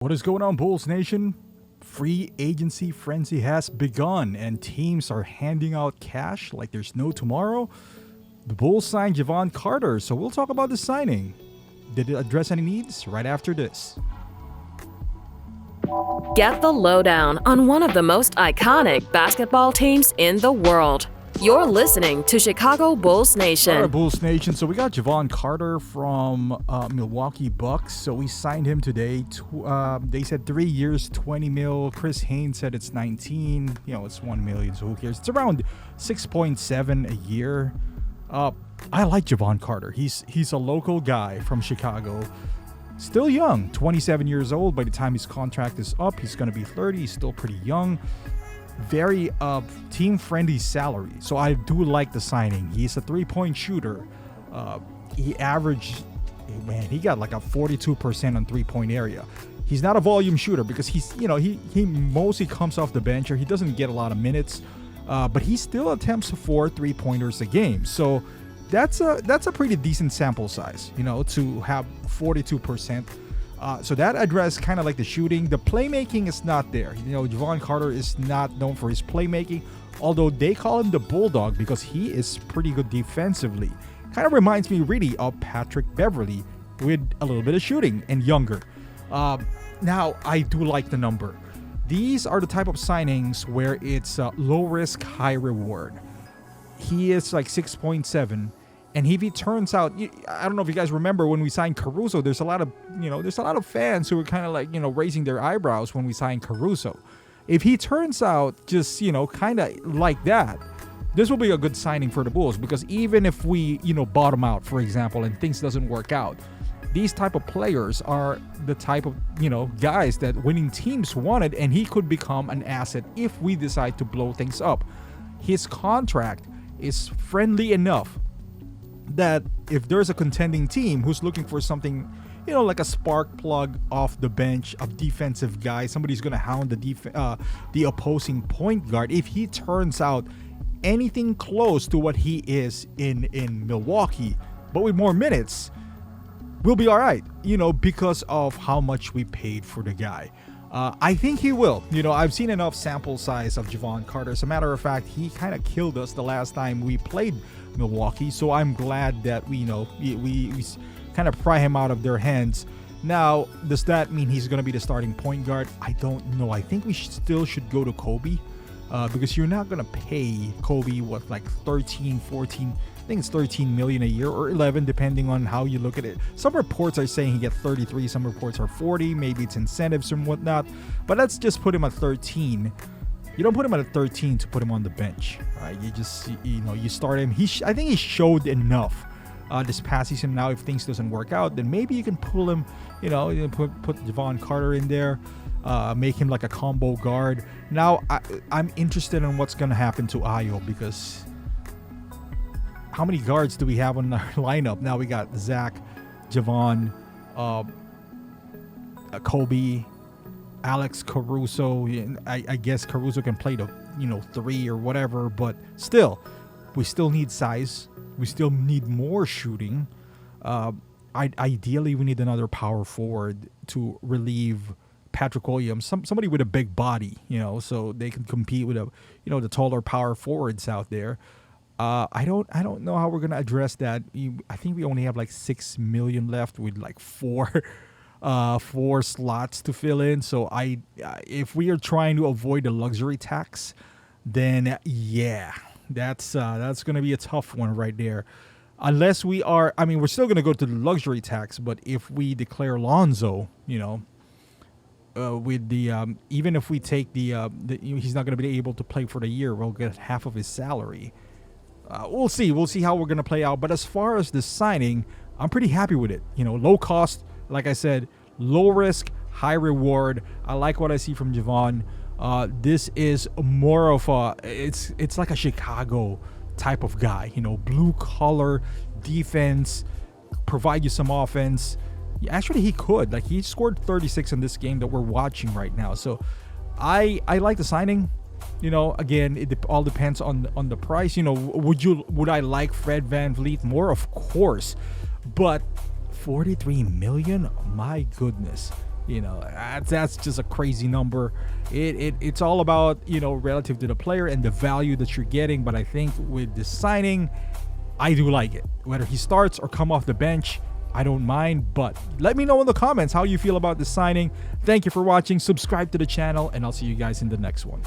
What is going on, Bulls Nation? Free agency frenzy has begun, and teams are handing out cash like there's no tomorrow. The Bulls signed Jevon Carter, so we'll talk about the signing. Did it address any needs? Right after this. Get the lowdown on one of the most iconic basketball teams in the world. You're listening to Chicago Bulls Nation. All right, Bulls Nation. So we got Jevon Carter from Milwaukee Bucks. So we signed him today. They said 3 years, 20 mil. Chris Haynes said it's 19. It's 1 million, so who cares? It's around 6.7 a year. I like Jevon Carter. He's a local guy from Chicago. Still young, 27 years old. By the time his contract is up, he's going to be 30. He's still pretty young. Very team-friendly salary. So I do like the signing. He's a three-point shooter. He got like a 42% on three-point area. He's not a volume shooter because he mostly comes off the bench, or he doesn't get a lot of minutes. But he still attempts 4 3-pointers a game. So that's a pretty decent sample size, to have 42%. So that addressed kind of like the shooting. The playmaking is not there. Jevon Carter is not known for his playmaking, although they call him the Bulldog because he is pretty good defensively. Kind of reminds me really of Patrick Beverley with a little bit of shooting and younger. Now, I do like the number. These are the type of signings where it's low risk, high reward. He is like 6.7. And if he turns out, I don't know if you guys remember when we signed Caruso, there's a lot of fans who were kind of like, raising their eyebrows when we signed Caruso. If he turns out just, kind of like that, this will be a good signing for the Bulls, because even if we, bottom out, for example, and things doesn't work out, these type of players are the type of, guys that winning teams wanted, and he could become an asset if we decide to blow things up. His contract is friendly enough that if there's a contending team who's looking for something, like a spark plug off the bench, a defensive guy, somebody's going to hound the opposing point guard, if he turns out anything close to what he is in Milwaukee, but with more minutes, we'll be all right, because of how much we paid for the guy. I think he will. I've seen enough sample size of Jevon Carter. As a matter of fact, he kind of killed us the last time we played Milwaukee, so I'm glad that we kind of pry him out of their hands. Now, does that mean he's going to be the starting point guard? I don't know. I think we still should go to Kobe, because you're not going to pay Kobe like 13, 14, I think it's 13 million a year, or 11 depending on how you look at it. Some reports are saying he gets 33, some reports are 40, maybe it's incentives and whatnot, but let's just put him at 13. You don't put him at a 13 to put him on the bench, right? You just, you start him. I think he showed enough this past season. Now, if things doesn't work out, then maybe you can pull him, put Jevon Carter in there, make him like a combo guard. Now, I'm interested in what's going to happen to Ayo, because how many guards do we have on our lineup? Now we got Zach, Jevon, Kobe, Alex, Caruso. I guess Caruso can play the 3 or whatever, but still, we still need size. We still need more shooting. Ideally, we need another power forward to relieve Patrick Williams, somebody with a big body, so they can compete with the taller power forwards out there. I don't know how we're gonna address that. I think we only have like 6 million left with like four slots to fill in. So if we are trying to avoid the luxury tax, then yeah, that's gonna be a tough one right there. Unless we are, we're still gonna go to the luxury tax, but if we declare Lonzo, with the even if we take the he's not gonna be able to play for the year, we'll get half of his salary. We'll see how we're gonna play out. But as far as the signing, I'm pretty happy with it. Low cost, like I said, low risk, high reward. I like what I see from Jevon. This is more of it's like a Chicago type of guy. Blue collar defense, provide you some offense. Actually, he could. Like, he scored 36 in this game that we're watching right now. So I like the signing. Again, it all depends on the price. Would I like Fred VanVleet more? Of course, but 43 million, my goodness. That's just a crazy number. It's all about, relative to the player and the value that you're getting. But I think with this signing, I do like it. Whether he starts or come off the bench, I don't mind. But let me know in the comments how you feel about this signing. Thank you for watching. Subscribe to the channel, and I'll see you guys in the next one.